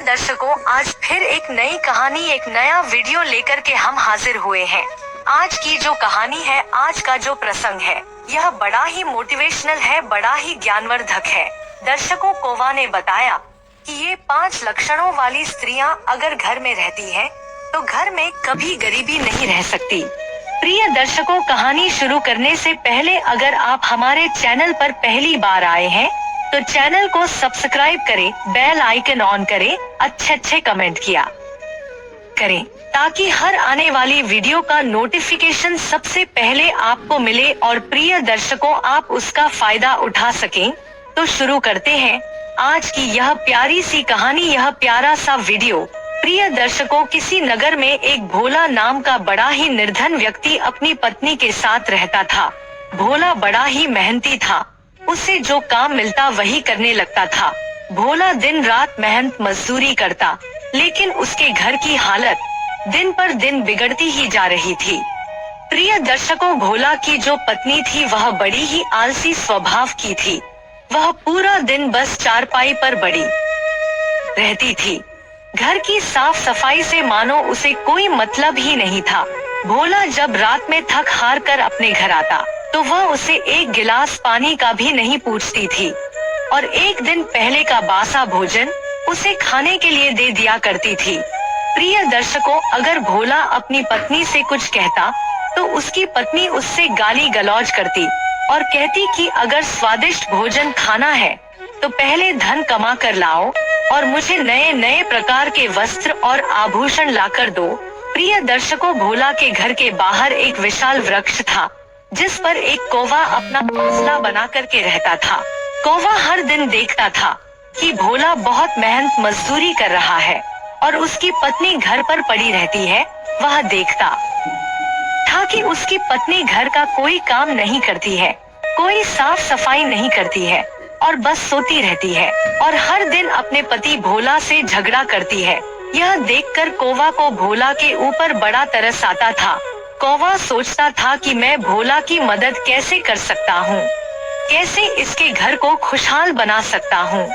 दर्शकों, आज फिर एक नई कहानी, एक नया वीडियो लेकर के हम हाजिर हुए हैं। आज की जो कहानी है, आज का जो प्रसंग है, यह बड़ा ही मोटिवेशनल है, बड़ा ही ज्ञानवर्धक है। दर्शकों, कौवा ने बताया कि ये 5 लक्षणों वाली स्त्रियां अगर घर में रहती हैं, तो घर में कभी गरीबी नहीं रह सकती। प्रिय दर्शकों, कहानी शुरू करने से पहले अगर आप हमारे चैनल पर पहली बार आए हैं, तो चैनल को सब्सक्राइब करें, बेल आइकन ऑन करें, अच्छे कमेंट किया करें, ताकि हर आने वाली वीडियो का नोटिफिकेशन सबसे पहले आपको मिले और प्रिय दर्शकों, आप उसका फायदा उठा सकें। तो शुरू करते हैं आज की यह प्यारी सी कहानी, यह प्यारा सा वीडियो। प्रिय दर्शकों, किसी नगर में एक भोला नाम का बड़ा ही निर्धन व्यक्ति अपनी पत्नी के साथ रहता था। भोला बड़ा ही मेहनती था, उसे जो काम मिलता वही करने लगता था। भोला दिन रात मेहनत मजदूरी करता, लेकिन उसके घर की हालत दिन पर दिन बिगड़ती ही जा रही थी। प्रिय दर्शकों, भोला की जो पत्नी थी वह बड़ी ही आलसी स्वभाव की थी। वह पूरा दिन बस चारपाई पर पड़ी रहती थी। घर की साफ सफाई से मानो उसे कोई मतलब ही नहीं था। भोला जब रात में थक हार कर अपने घर आता, तो वह उसे एक गिलास पानी का भी नहीं पूछती थी और एक दिन पहले का बासा भोजन उसे खाने के लिए दे दिया करती थी। प्रिय दर्शकों, अगर भोला अपनी पत्नी से कुछ कहता, तो उसकी पत्नी उससे गाली गलौज करती और कहती कि अगर स्वादिष्ट भोजन खाना है, तो पहले धन कमा कर लाओ और मुझे नए नए प्रकार के वस्त्र और आभूषण लाकर दो। प्रिय दर्शकों, भोला के घर के बाहर एक विशाल वृक्ष था, जिस पर एक कौवा अपना घोंसला बना करके रहता था। कौवा हर दिन देखता था कि भोला बहुत मेहनत मजदूरी कर रहा है और उसकी पत्नी घर पर पड़ी रहती है। वह देखता था कि उसकी पत्नी घर का कोई काम नहीं करती है, कोई साफ सफाई नहीं करती है और बस सोती रहती है और हर दिन अपने पति भोला से झगड़ा करती है। यह देखकर कौवा को भोला के ऊपर बड़ा तरस आता था। कौवा सोचता था कि मैं भोला की मदद कैसे कर सकता हूँ, कैसे इसके घर को खुशहाल बना सकता हूँ।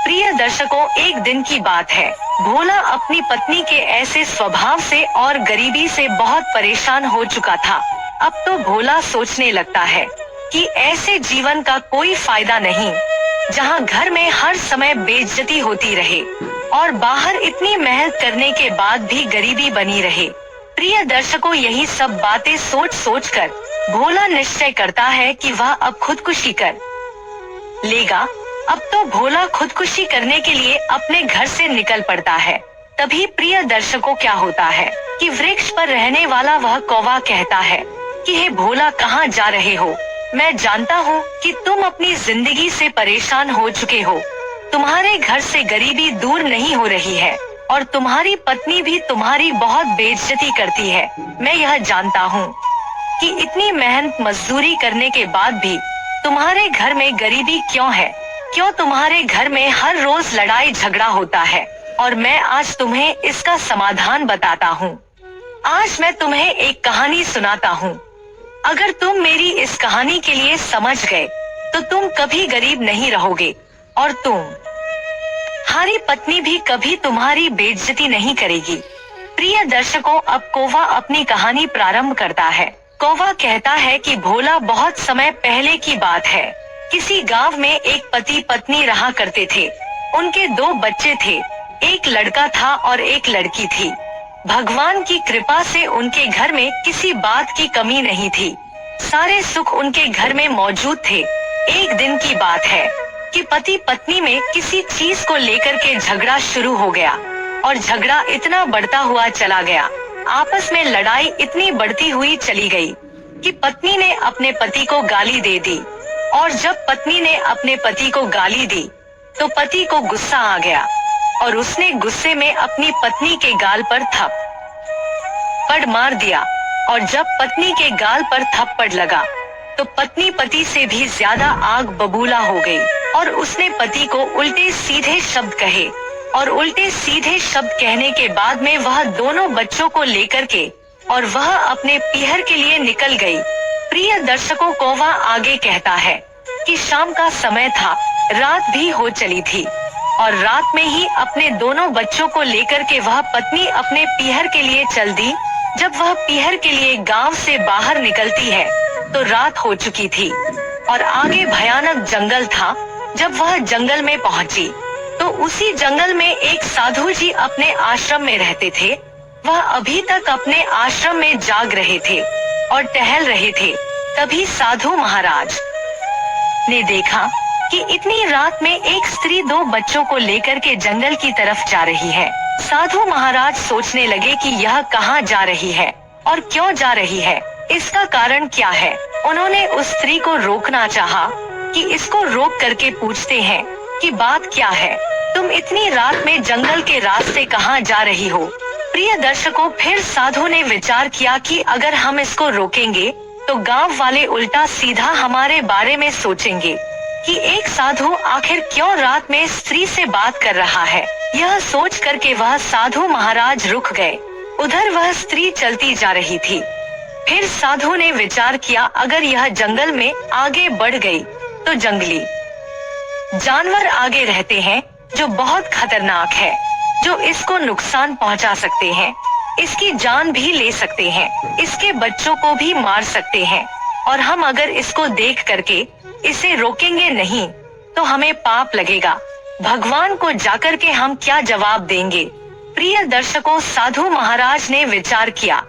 प्रिय दर्शकों, एक दिन की बात है। भोला अपनी पत्नी के ऐसे स्वभाव से और गरीबी से बहुत परेशान हो चुका था। अब तो भोला सोचने लगता है कि ऐसे जीवन का कोई फायदा नहीं, जहाँ घर में हर समय बेइज्जती होती रहे और बाहर इतनी मेहनत करने के बाद भी गरीबी बनी रहे। प्रिय दर्शकों, यही सब बातें सोच सोच कर भोला निश्चय करता है कि वह अब खुदकुशी कर लेगा। अब तो भोला खुदकुशी करने के लिए अपने घर से निकल पड़ता है। तभी प्रिय दर्शकों, क्या होता है कि वृक्ष पर रहने वाला वह कौवा कहता है कि हे भोला, कहाँ जा रहे हो? मैं जानता हूँ कि तुम अपनी जिंदगी से परेशान हो चुके हो। तुम्हारे घर से गरीबी दूर नहीं हो रही है और तुम्हारी पत्नी भी तुम्हारी बहुत बेइज्जती करती है। मैं यह जानता हूँ कि इतनी मेहनत मजदूरी करने के बाद भी तुम्हारे घर में गरीबी क्यों है, क्यों तुम्हारे घर में हर रोज लड़ाई झगड़ा होता है। और मैं आज तुम्हें इसका समाधान बताता हूँ। आज मैं तुम्हें एक कहानी सुनाता हूँ। अगर तुम मेरी इस कहानी के लिए समझ गए, तो तुम कभी गरीब नहीं रहोगे और तुम्हारी पत्नी भी कभी तुम्हारी बेइज्जती नहीं करेगी। प्रिय दर्शकों, अब कौवा अपनी कहानी प्रारंभ करता है। कौवा कहता है कि भोला, बहुत समय पहले की बात है। किसी गांव में एक पति पत्नी रहा करते थे। उनके 2 बच्चे थे, एक लड़का था और एक लड़की थी। भगवान की कृपा से उनके घर में किसी बात की कमी नहीं थी। सारे सुख उनके घर में मौजूद थे। एक दिन की बात है कि पति पत्नी में किसी चीज को लेकर के झगड़ा शुरू हो गया और झगड़ा इतना बढ़ता हुआ चला गया। आपस में लड़ाई इतनी बढ़ती हुई चली गई कि पत्नी ने अपने पति को गाली दे दी और जब पत्नी ने अपने पति को गाली दी, तो पति को गुस्सा आ गया और उसने गुस्से में अपनी पत्नी के गाल पर थप्पड़ मार दिया। और जब पत्नी के गाल पर थप्पड़ लगा, तो पत्नी पति से भी ज्यादा आग बबूला हो गई और उसने पति को उल्टे सीधे शब्द कहे और उल्टे सीधे शब्द कहने के बाद में वह दोनों बच्चों को लेकर के और वह अपने पीहर के लिए निकल गई। प्रिय दर्शकों, कौवा आगे कहता है कि शाम का समय था, रात भी हो चली थी और रात में ही अपने दोनों बच्चों को लेकर के वह पत्नी अपने पीहर के लिए चल दी। जब वह पीहर के लिए गांव से बाहर निकलती है तो रात हो चुकी थी और आगे भयानक जंगल था। जब वह जंगल में पहुंची तो उसी जंगल में एक साधु जी अपने आश्रम में रहते थे। वह अभी तक अपने आश्रम में जाग रहे थे और टहल रहे थे। तभी साधु महाराज ने देखा कि इतनी रात में एक स्त्री 2 बच्चों को लेकर के जंगल की तरफ जा रही है। साधु महाराज सोचने लगे कि यह कहाँ जा रही है और क्यों जा रही है, इसका कारण क्या है। उन्होंने उस स्त्री को रोकना चाहा कि इसको रोक करके पूछते हैं कि बात क्या है, तुम इतनी रात में जंगल के रास्ते कहाँ जा रही हो। प्रिय दर्शकों, फिर साधु ने विचार किया कि अगर हम इसको रोकेंगे तो गांव वाले उल्टा सीधा हमारे बारे में सोचेंगे कि एक साधु आखिर क्यों रात में स्त्री से बात कर रहा है। यह सोच करके वह साधु महाराज रुक गए। उधर वह स्त्री चलती जा रही थी। फिर साधु ने विचार किया अगर यह जंगल में आगे बढ़ गई तो जंगली जानवर आगे रहते हैं जो बहुत खतरनाक है, जो इसको नुकसान पहुंचा सकते हैं, इसकी जान भी ले सकते हैं, इसके बच्चों को भी मार सकते हैं। और हम अगर इसको देख करके इसे रोकेंगे नहीं तो हमें पाप लगेगा। भगवान को जाकर के हम क्या जवाब देंगे। प्रिय दर्शकों, साधु महाराज ने विचार किया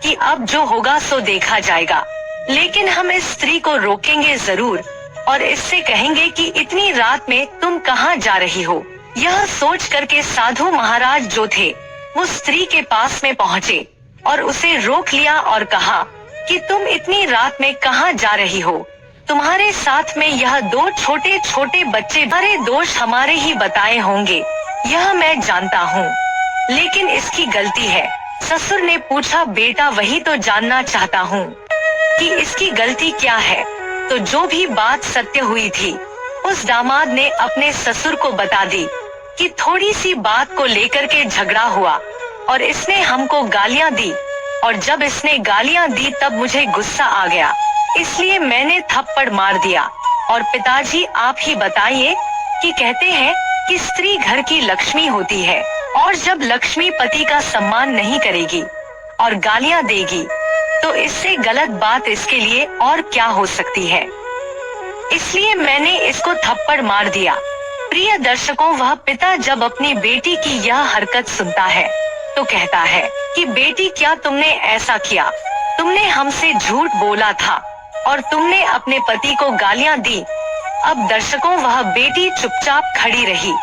कि अब जो होगा सो देखा जाएगा, लेकिन हम इस स्त्री को रोकेंगे जरूर और इससे कहेंगे कि इतनी रात में तुम कहाँ जा रही हो। यह सोच करके साधु महाराज जो थे वो स्त्री के पास में पहुँचे और उसे रोक लिया और कहा कि तुम इतनी रात में कहाँ जा रही हो। तुम्हारे साथ में यह 2 छोटे छोटे बच्चे, सारे दोष हमारे ही बताए होंगे, यह मैं जानता हूँ, लेकिन इसकी गलती है। ससुर ने पूछा बेटा वही तो जानना चाहता हूँ कि इसकी गलती क्या है। तो जो भी बात सत्य हुई थी उस दामाद ने अपने ससुर को बता दी कि थोड़ी सी बात को लेकर के झगड़ा हुआ और इसने हमको गालियाँ दी और जब इसने गालियाँ दी तब मुझे गुस्सा आ गया, इसलिए मैंने थप्पड़ मार दिया। और पिताजी आप ही बताइए कि कहते हैं कि स्त्री घर की लक्ष्मी होती है और जब लक्ष्मी पति का सम्मान नहीं करेगी और गालियां देगी तो इससे गलत बात इसके लिए और क्या हो सकती है, इसलिए मैंने इसको थप्पड़ मार दिया। प्रिय दर्शकों, वह पिता जब अपनी बेटी की यह हरकत सुनता है तो कहता है कि बेटी क्या तुमने ऐसा किया, तुमने हमसे झूठ बोला था और तुमने अपने पति को गालियां दी। अब दर्शकों, वह बेटी चुपचाप खड़ी रही।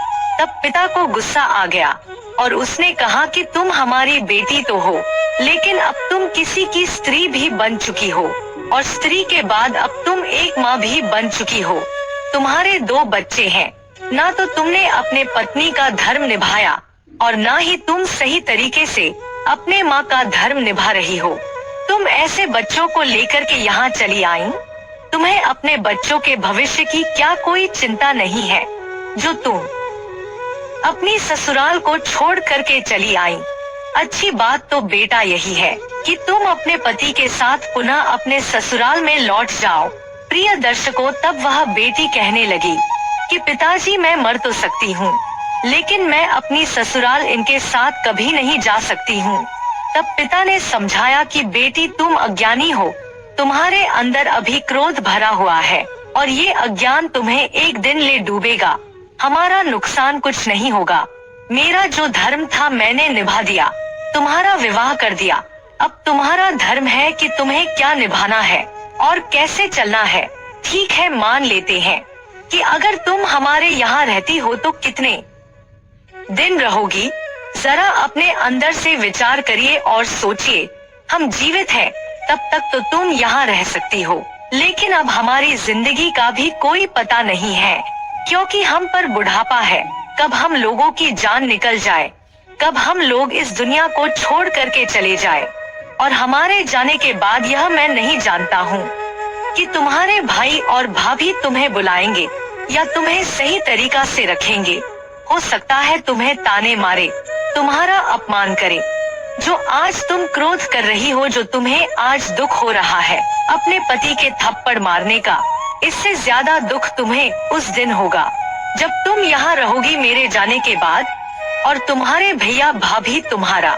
तब पिता को गुस्सा आ गया और उसने कहा कि तुम हमारी बेटी तो हो, लेकिन अब तुम किसी की स्त्री भी बन चुकी हो और स्त्री के बाद अब तुम एक माँ भी बन चुकी हो। तुम्हारे 2 बच्चे हैं, ना तो तुमने अपने पत्नी का धर्म निभाया और ना ही तुम सही तरीके से अपने माँ का धर्म निभा रही हो। तुम ऐसे बच्चों को लेकर के यहाँ चली आई, तुम्हें अपने बच्चों के भविष्य की क्या कोई चिंता नहीं है जो तुम अपनी ससुराल को छोड़ करके चली आई। अच्छी बात तो बेटा यही है कि तुम अपने पति के साथ पुनः अपने ससुराल में लौट जाओ। प्रिय दर्शकों, तब वह बेटी कहने लगी कि पिताजी मैं मर तो सकती हूँ, लेकिन मैं अपनी ससुराल इनके साथ कभी नहीं जा सकती हूँ। तब पिता ने समझाया कि बेटी तुम अज्ञानी हो, तुम्हारे अंदर अभी क्रोध भरा हुआ है और ये अज्ञान तुम्हें एक दिन ले डूबेगा। हमारा नुकसान कुछ नहीं होगा। मेरा जो धर्म था मैंने निभा दिया, तुम्हारा विवाह कर दिया। अब तुम्हारा धर्म है कि तुम्हें क्या निभाना है और कैसे चलना है। ठीक है, मान लेते हैं कि अगर तुम हमारे यहाँ रहती हो तो कितने दिन रहोगी। जरा अपने अंदर से विचार करिए और सोचिए, हम जीवित हैं तब तक तो तुम यहाँ रह सकती हो, लेकिन अब हमारी जिंदगी का भी कोई पता नहीं है, क्योंकि हम पर बुढ़ापा है। कब हम लोगों की जान निकल जाए, कब हम लोग इस दुनिया को छोड़ करके चले जाए। और हमारे जाने के बाद यह मैं नहीं जानता हूँ कि तुम्हारे भाई और भाभी तुम्हें बुलाएंगे या तुम्हें सही तरीका से रखेंगे। हो सकता है तुम्हें ताने मारे, तुम्हारा अपमान करे। जो आज तुम क्रोध कर रही हो, जो तुम्हें आज दुख हो रहा है अपने पति के थप्पड़ मारने का, इससे ज्यादा दुख तुम्हें उस दिन होगा जब तुम यहाँ रहोगी मेरे जाने के बाद और तुम्हारे भैया भाभी तुम्हारा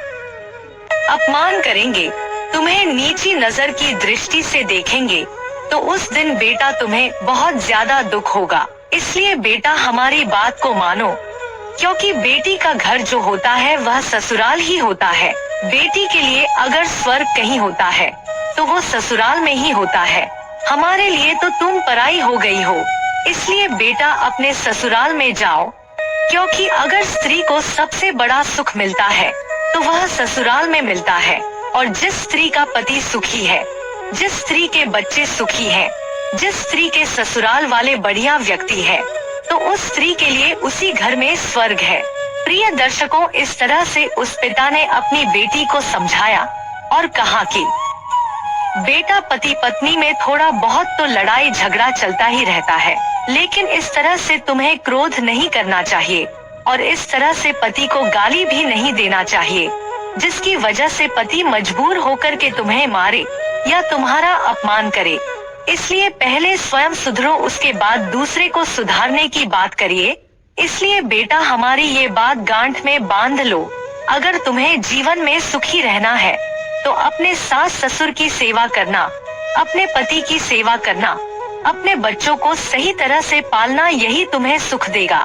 अपमान करेंगे, तुम्हें नीची नजर की दृष्टि से देखेंगे, तो उस दिन बेटा तुम्हें बहुत ज्यादा दुख होगा। इसलिए बेटा हमारी बात को मानो, क्योंकि बेटी का घर जो होता है वह ससुराल ही होता है। बेटी के लिए अगर स्वर्ग कहीं होता है तो वो ससुराल में ही होता है। हमारे लिए तो तुम पराई हो गई हो, इसलिए बेटा अपने ससुराल में जाओ, क्योंकि अगर स्त्री को सबसे बड़ा सुख मिलता है तो वह ससुराल में मिलता है। और जिस स्त्री का पति सुखी है, जिस स्त्री के बच्चे सुखी हैं, जिस स्त्री के ससुराल वाले बढ़िया व्यक्ति है, तो उस स्त्री के लिए उसी घर में स्वर्ग है। प्रिय दर्शकों, इस तरह से उस पिता ने अपनी बेटी को समझाया और कहा कि बेटा, पति पत्नी में थोड़ा बहुत तो लड़ाई झगड़ा चलता ही रहता है, लेकिन इस तरह से तुम्हें क्रोध नहीं करना चाहिए और इस तरह से पति को गाली भी नहीं देना चाहिए, जिसकी वजह से पति मजबूर होकर के तुम्हें मारे या तुम्हारा अपमान करे। इसलिए पहले स्वयं सुधरो, उसके बाद दूसरे को सुधारने की बात करिए। इसलिए बेटा, हमारी ये बात गांठ में बांध लो, अगर तुम्हें जीवन में सुखी रहना है तो अपने सास ससुर की सेवा करना, अपने पति की सेवा करना, अपने बच्चों को सही तरह से पालना, यही तुम्हें सुख देगा।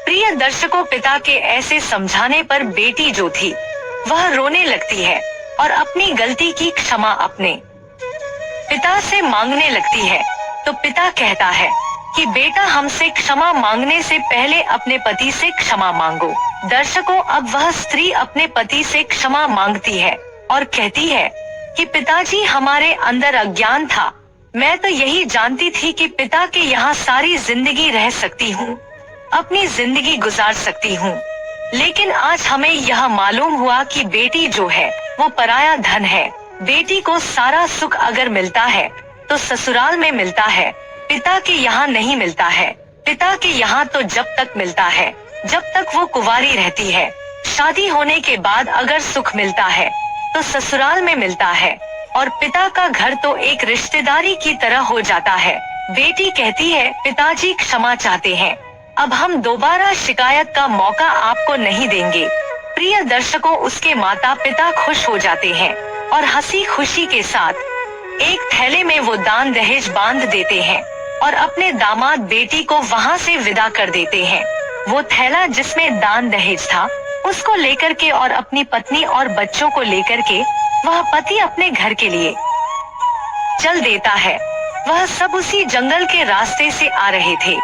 प्रिय दर्शकों, पिता के ऐसे समझाने पर बेटी जो थी वह रोने लगती है और अपनी गलती की क्षमा अपने पिता से मांगने लगती है। तो पिता कहता है कि बेटा, हमसे क्षमा मांगने से पहले अपने पति से क्षमा मांगो। दर्शकों, अब वह स्त्री अपने पति से क्षमा मांगती है और कहती है कि पिताजी, हमारे अंदर अज्ञान था, मैं तो यही जानती थी कि पिता के यहाँ सारी जिंदगी रह सकती हूँ, अपनी जिंदगी गुजार सकती हूँ, लेकिन आज हमें यह मालूम हुआ कि बेटी जो है वो पराया धन है। बेटी को सारा सुख अगर मिलता है तो ससुराल में मिलता है, पिता के यहाँ नहीं मिलता है। पिता के यहाँ तो जब तक मिलता है जब तक वो कुंवारी रहती है। शादी होने के बाद अगर सुख मिलता है तो ससुराल में मिलता है, और पिता का घर तो एक रिश्तेदारी की तरह हो जाता है। बेटी कहती है, पिताजी क्षमा चाहते हैं, अब हम दोबारा शिकायत का मौका आपको नहीं देंगे। प्रिय दर्शकों, उसके माता पिता खुश हो जाते हैं और हंसी खुशी के साथ एक थैले में वो दान दहेज बांध देते हैं और अपने दामाद बेटी को वहाँ से विदा कर देते हैं। वो थैला जिसमें दान दहेज था उसको लेकर के और अपनी पत्नी और बच्चों को लेकर के वह पति अपने घर के लिए चल देता है। वह सब उसी जंगल के रास्ते से आ रहे थे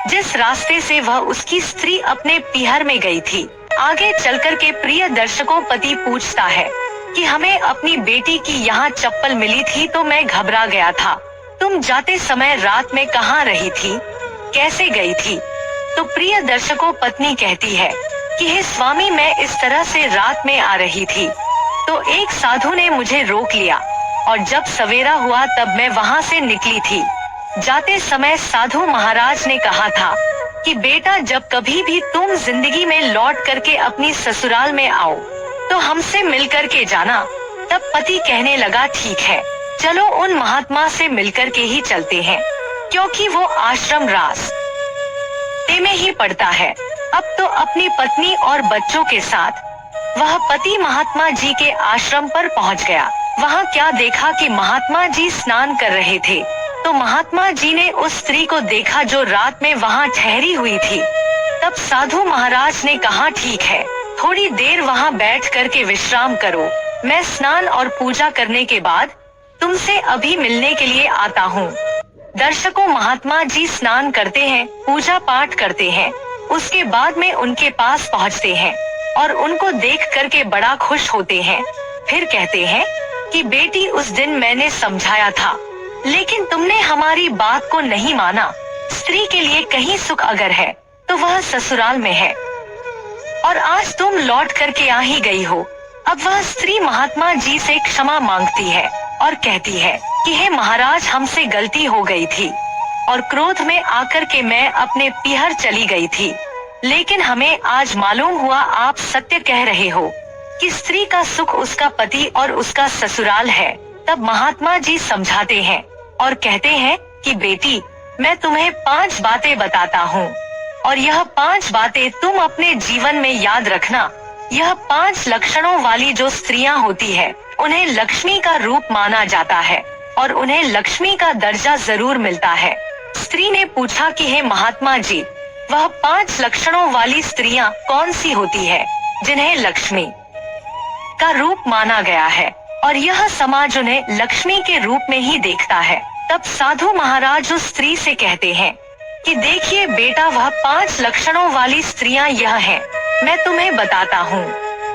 जिस रास्ते से वह उसकी स्त्री अपने पीहर में गई थी। आगे चलकर के प्रिय दर्शकों, पति पूछता है कि हमें अपनी बेटी की यहाँ चप्पल मिली थी तो मैं घबरा गया था, तुम जाते समय रात में कहाँ रही थी, कैसे गई थी? तो प्रिय दर्शकों, पत्नी कहती है कि हे स्वामी, मैं इस तरह से रात में आ रही थी तो एक साधु ने मुझे रोक लिया और जब सवेरा हुआ तब मैं वहाँ से निकली थी। जाते समय साधु महाराज ने कहा था कि बेटा, जब कभी भी तुम जिंदगी में लौट करके अपनी ससुराल में आओ तो हमसे मिल करके जाना। तब पति कहने लगा, ठीक है, चलो उन महात्मा से मिलकर के ही चलते हैं, क्योंकि वो आश्रम रास्ते में ही पड़ता है। अब तो अपनी पत्नी और बच्चों के साथ वह पति महात्मा जी के आश्रम पर पहुंच गया। वहां क्या देखा कि महात्मा जी स्नान कर रहे थे, तो महात्मा जी ने उस स्त्री को देखा जो रात में वहां ठहरी हुई थी। तब साधु महाराज ने कहा, ठीक है, थोड़ी देर वहां बैठ करके विश्राम करो, मैं स्नान और पूजा करने के बाद तुमसे अभी मिलने के लिए आता हूँ। दर्शकों, महात्मा जी स्नान करते हैं, पूजा पाठ करते हैं, उसके बाद में उनके पास पहुँचते हैं और उनको देख करके बड़ा खुश होते हैं। फिर कहते हैं कि बेटी, उस दिन मैंने समझाया था लेकिन तुमने हमारी बात को नहीं माना। स्त्री के लिए कहीं सुख अगर है तो वह ससुराल में है, और आज तुम लौट करके आ ही गई हो। अब वह स्त्री महात्मा जी से क्षमा मांगती है और कहती है कि हे महाराज, हमसे गलती हो गई थी और क्रोध में आकर के मैं अपने पीहर चली गई थी, लेकिन हमें आज मालूम हुआ आप सत्य कह रहे हो कि स्त्री का सुख उसका पति और उसका ससुराल है। तब महात्मा जी समझाते हैं और कहते हैं कि बेटी, मैं तुम्हें 5 बातें बताता हूँ, और यह 5 बातें तुम अपने जीवन में याद रखना। यह 5 लक्षणों वाली जो स्त्रियां होती है उन्हें लक्ष्मी का रूप माना जाता है और उन्हें लक्ष्मी का दर्जा जरूर मिलता है। स्त्री ने पूछा कि हे महात्मा जी, वह 5 लक्षणों वाली स्त्रियां कौन सी होती है जिन्हें लक्ष्मी का रूप माना गया है और यह समाज उन्हें लक्ष्मी के रूप में ही देखता है। तब साधु महाराज उस स्त्री से कहते हैं कि देखिए बेटा, वह 5 लक्षणों वाली स्त्रियां यह हैं, मैं तुम्हें बताता हूँ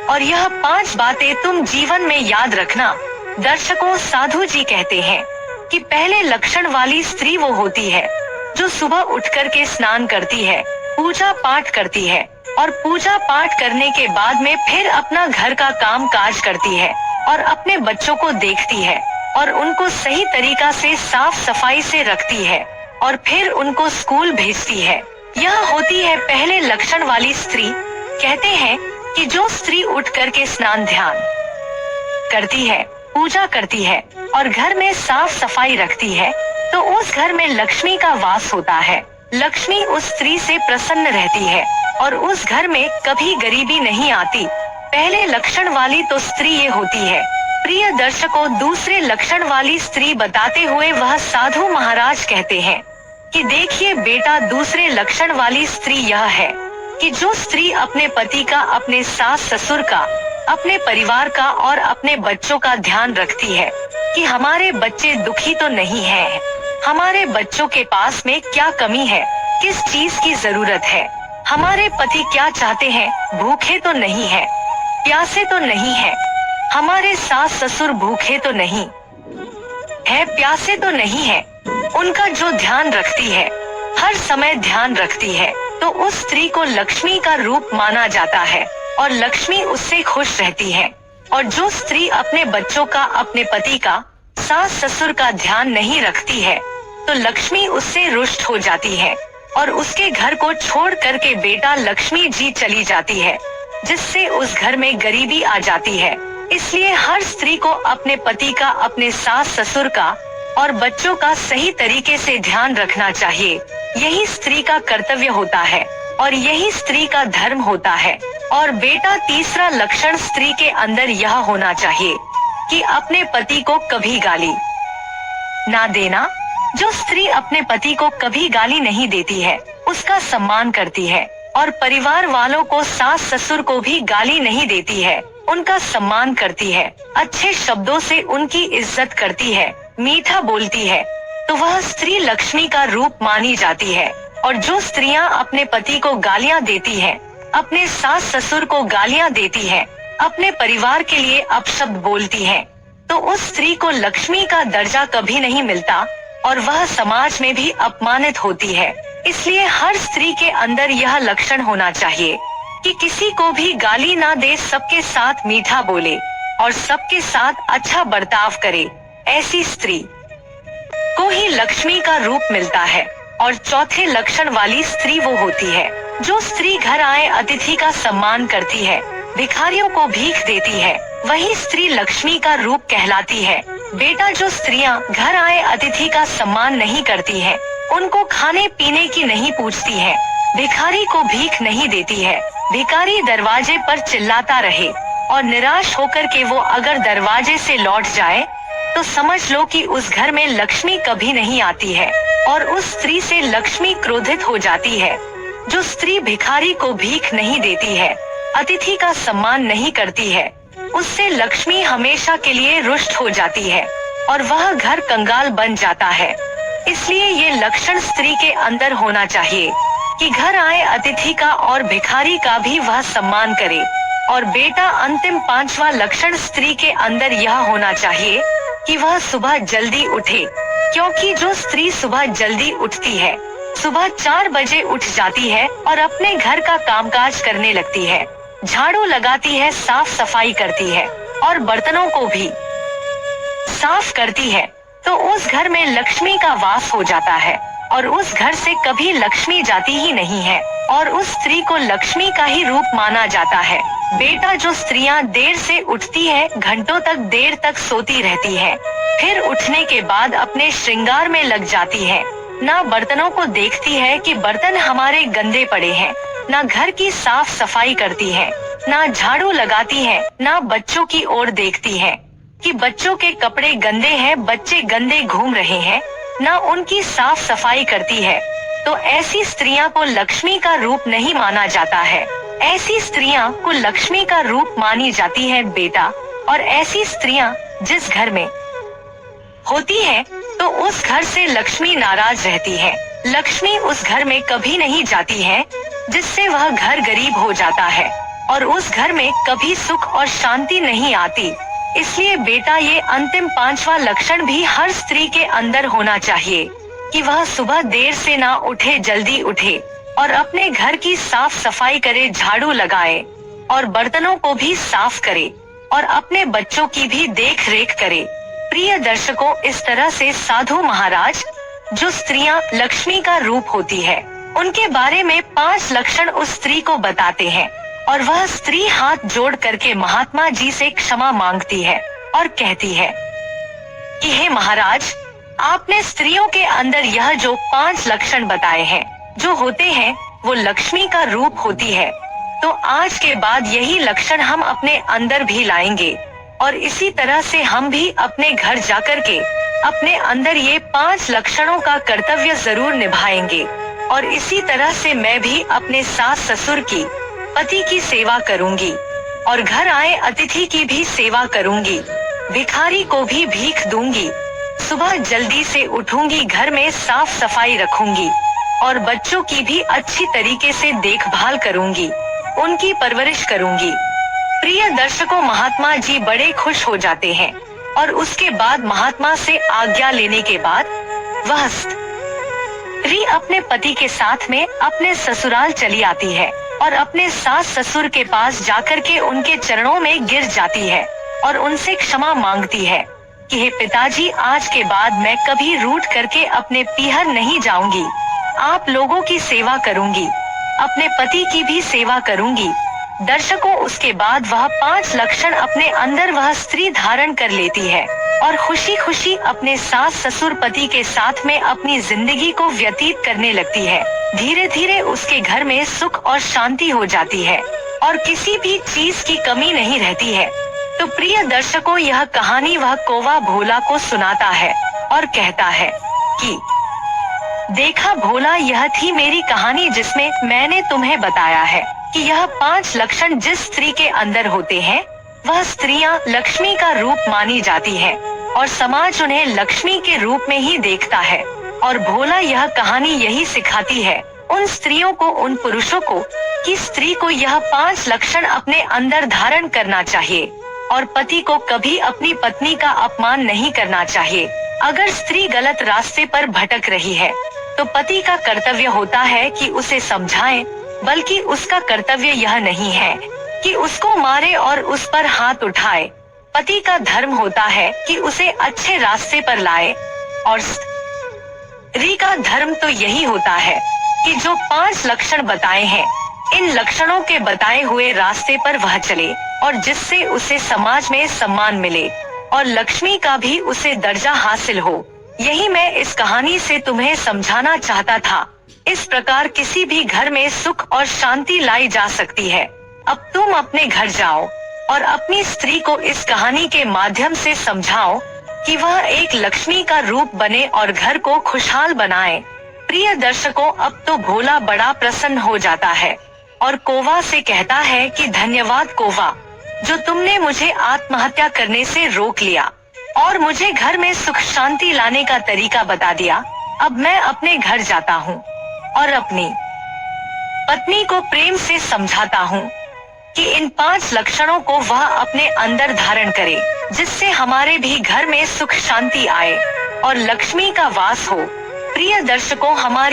और यह 5 बातें तुम जीवन में याद रखना। दर्शकों, साधु जी कहते हैं कि पहले लक्षण वाली स्त्री वो होती है जो सुबह उठकर के स्नान करती है, पूजा पाठ करती है और पूजा पाठ करने के बाद में फिर अपना घर का काम काज करती है और अपने बच्चों को देखती है और उनको सही तरीका से साफ सफाई से रखती है और फिर उनको स्कूल भेजती है। यह होती है पहले लक्षण वाली स्त्री। कहते हैं कि जो स्त्री उठ करके स्नान ध्यान करती है, पूजा करती है और घर में साफ सफाई रखती है तो उस घर में लक्ष्मी का वास होता है। लक्ष्मी उस स्त्री से प्रसन्न रहती है और उस घर में कभी गरीबी नहीं आती। पहले लक्षण वाली तो स्त्री ये होती है। प्रिय दर्शकों, दूसरे लक्षण वाली स्त्री बताते हुए वह साधु महाराज कहते हैं कि देखिए बेटा, दूसरे लक्षण वाली स्त्री यह है कि जो स्त्री अपने पति का, अपने सास ससुर का, अपने परिवार का और अपने बच्चों का ध्यान रखती है कि हमारे बच्चे दुखी तो नहीं हैं, हमारे बच्चों के पास में क्या कमी है, किस चीज की जरूरत है, हमारे पति क्या चाहते हैं, भूखे तो नहीं है, प्यासे तो नहीं है, हमारे सास ससुर भूखे तो नहीं है, प्यासे तो नहीं है, उनका जो ध्यान रखती है, हर समय ध्यान रखती है, तो उस स्त्री को लक्ष्मी का रूप माना जाता है और लक्ष्मी उससे खुश रहती है। और जो स्त्री अपने बच्चों का, अपने पति का, सास ससुर का ध्यान नहीं रखती है तो लक्ष्मी उससे रुष्ट हो जाती है और उसके घर को छोड़ करके बेटा लक्ष्मी जी चली जाती है, जिससे उस घर में गरीबी आ जाती है। इसलिए हर स्त्री को अपने पति का, अपने सास ससुर का और बच्चों का सही तरीके से ध्यान रखना चाहिए। यही स्त्री का कर्तव्य होता है और यही स्त्री का धर्म होता है। और बेटा, तीसरा लक्षण स्त्री के अंदर यह होना चाहिए कि अपने पति को कभी गाली ना देना। जो स्त्री अपने पति को कभी गाली नहीं देती है, उसका सम्मान करती है और परिवार वालों को, सास ससुर को भी गाली नहीं देती है, उनका सम्मान करती है, अच्छे शब्दों से उनकी इज्जत करती है, मीठा बोलती है, तो वह स्त्री लक्ष्मी का रूप मानी जाती है। और जो स्त्रियां अपने पति को गालियां देती है, अपने सास ससुर को गालियां देती है, अपने परिवार के लिए अपशब्द बोलती है, तो उस स्त्री को लक्ष्मी का दर्जा कभी नहीं मिलता और वह समाज में भी अपमानित होती है। इसलिए हर स्त्री के अंदर यह लक्षण होना चाहिए कि किसी को भी गाली ना दे, सबके साथ मीठा बोले और सबके साथ अच्छा बर्ताव करे। ऐसी स्त्री को ही लक्ष्मी का रूप मिलता है। और चौथे लक्षण वाली स्त्री वो होती है जो स्त्री घर आए अतिथि का सम्मान करती है, भिखारियों को भीख देती है, वही स्त्री लक्ष्मी का रूप कहलाती है। बेटा, जो स्त्रियां घर आए अतिथि का सम्मान नहीं करती है, उनको खाने पीने की नहीं पूछती है, भिखारी को भीख नहीं देती है, भिखारी दरवाजे पर चिल्लाता रहे और निराश होकर के वो अगर दरवाजे से लौट जाए तो समझ लो कि उस घर में लक्ष्मी कभी नहीं आती है और उस स्त्री से लक्ष्मी क्रोधित हो जाती है। जो स्त्री भिखारी को भीख नहीं देती है, अतिथि का सम्मान नहीं करती है, उससे लक्ष्मी हमेशा के लिए रुष्ट हो जाती है और वह घर कंगाल बन जाता है। इसलिए ये लक्षण स्त्री के अंदर होना चाहिए कि घर आए अतिथि का और भिखारी का भी वह सम्मान करे। और बेटा, अंतिम 5वां लक्षण स्त्री के अंदर यह होना चाहिए कि वह सुबह जल्दी उठे, क्योंकि जो स्त्री सुबह जल्दी उठती है, सुबह 4 बजे उठ जाती है और अपने घर का कामकाज करने लगती है, झाड़ू लगाती है, साफ सफाई करती है और बर्तनों को भी साफ करती है, तो उस घर में लक्ष्मी का वास हो जाता है और उस घर से कभी लक्ष्मी जाती ही नहीं है और उस स्त्री को लक्ष्मी का ही रूप माना जाता है। बेटा, जो स्त्रियां देर से उठती है, घंटों तक देर तक सोती रहती है, फिर उठने के बाद अपने श्रृंगार में लग जाती है, ना बर्तनों को देखती है कि बर्तन हमारे गंदे पड़े हैं, ना घर की साफ सफाई करती है, ना झाड़ू लगाती है, ना बच्चों की ओर देखती है कि बच्चों के कपड़े गंदे हैं, बच्चे गंदे घूम रहे हैं, ना उनकी साफ सफाई करती है। तो ऐसी स्त्रियां को लक्ष्मी का रूप नहीं माना जाता है। ऐसी स्त्रियां को लक्ष्मी का रूप मानी जाती है बेटा। और ऐसी स्त्रियां जिस घर में होती है तो उस घर से लक्ष्मी नाराज रहती है। लक्ष्मी उस घर में कभी नहीं जाती है, जिससे वह घर गरीब हो जाता है और उस घर में कभी सुख और शांति नहीं आती। इसलिए बेटा ये अंतिम 5वां लक्षण भी हर स्त्री के अंदर होना चाहिए कि वह सुबह देर से ना उठे, जल्दी उठे और अपने घर की साफ सफाई करे, झाड़ू लगाए और बर्तनों को भी साफ करे और अपने बच्चों की भी देख रेख करे। प्रिय दर्शकों, इस तरह से साधु महाराज जो स्त्रियां लक्ष्मी का रूप होती है, उनके बारे में 5 लक्षण उस स्त्री को बताते हैं और वह स्त्री हाथ जोड़ करके महात्मा जी से क्षमा मांगती है और कहती है कि हे महाराज, आपने स्त्रियों के अंदर यह जो 5 लक्षण बताए हैं, जो होते हैं वो लक्ष्मी का रूप होती है, तो आज के बाद यही लक्षण हम अपने अंदर भी लाएंगे और इसी तरह से हम भी अपने घर जाकर के अपने अंदर ये 5 लक्षणों का कर्तव्य जरूर निभाएंगे। और इसी तरह से मैं भी अपने सास ससुर की, पति की सेवा करूंगी और घर आए अतिथि की भी सेवा करूंगी, भिखारी को भी भीख दूंगी, सुबह जल्दी से उठूंगी, घर में साफ सफाई रखूंगी और बच्चों की भी अच्छी तरीके से देखभाल करूंगी, उनकी परवरिश करूंगी। प्रिय दर्शकों, महात्मा जी बड़े खुश हो जाते हैं और उसके बाद महात्मा से आज्ञा लेने के बाद वह स्त्री अपने पति के साथ में अपने ससुराल चली आती है और अपने सास ससुर के पास जाकर के उनके चरणों में गिर जाती है और उनसे क्षमा मांगती है कि हे पिताजी, आज के बाद मैं कभी रूठ करके अपने पीहर नहीं जाऊंगी, आप लोगों की सेवा करूंगी, अपने पति की भी सेवा करूंगी। दर्शकों, उसके बाद वह 5 लक्षण अपने अंदर वह स्त्री धारण कर लेती है और खुशी खुशी अपने सास ससुर पति के साथ में अपनी जिंदगी को व्यतीत करने लगती है। धीरे धीरे उसके घर में सुख और शांति हो जाती है और किसी भी चीज की कमी नहीं रहती है। तो प्रिय दर्शकों, यह कहानी वह कौवा भोला को सुनाता है और कहता है कि देखा भोला, यह थी मेरी कहानी जिसमें मैंने तुम्हें बताया है कि यह 5 लक्षण जिस स्त्री के अंदर होते हैं वह स्त्रियां लक्ष्मी का रूप मानी जाती है और समाज उन्हें लक्ष्मी के रूप में ही देखता है। और भोला यह कहानी यही सिखाती है उन स्त्रियों को, उन पुरुषों को, कि स्त्री को यह 5 लक्षण अपने अंदर धारण करना चाहिए और पति को कभी अपनी पत्नी का अपमान नहीं करना चाहिए। अगर स्त्री गलत रास्ते पर भटक रही है तो पति का कर्तव्य होता है कि उसे समझाएं, बल्कि उसका कर्तव्य यह नहीं है कि उसको मारे और उस पर हाथ उठाए। पति का धर्म होता है कि उसे अच्छे रास्ते पर लाए और स्त्री का धर्म तो यही होता है कि जो 5 लक्षण बताए हैं, इन लक्षणों के बताए हुए रास्ते पर वह चले और जिससे उसे समाज में सम्मान मिले और लक्ष्मी का भी उसे दर्जा हासिल हो। यही मैं इस कहानी से तुम्हें समझाना चाहता था। इस प्रकार किसी भी घर में सुख और शांति लाई जा सकती है। अब तुम अपने घर जाओ और अपनी स्त्री को इस कहानी के माध्यम से समझाओ कि वह एक लक्ष्मी का रूप बने और घर को खुशहाल बनाए। प्रिय दर्शकों, अब तो भोला बड़ा प्रसन्न हो जाता है और कौवा से कहता है कि धन्यवाद कौवा, जो तुमने मुझे आत्महत्या करने से रोक लिया और मुझे घर में सुख शांति लाने का तरीका बता दिया। अब मैं अपने घर जाता हूँ और अपनी पत्नी को प्रेम से समझाता हूँ कि इन 5 लक्षणों को वह अपने अंदर धारण करे, जिससे हमारे भी घर में सुख शांति आए और लक्ष्मी का वास हो। प्रिय दर्शकों, हमारी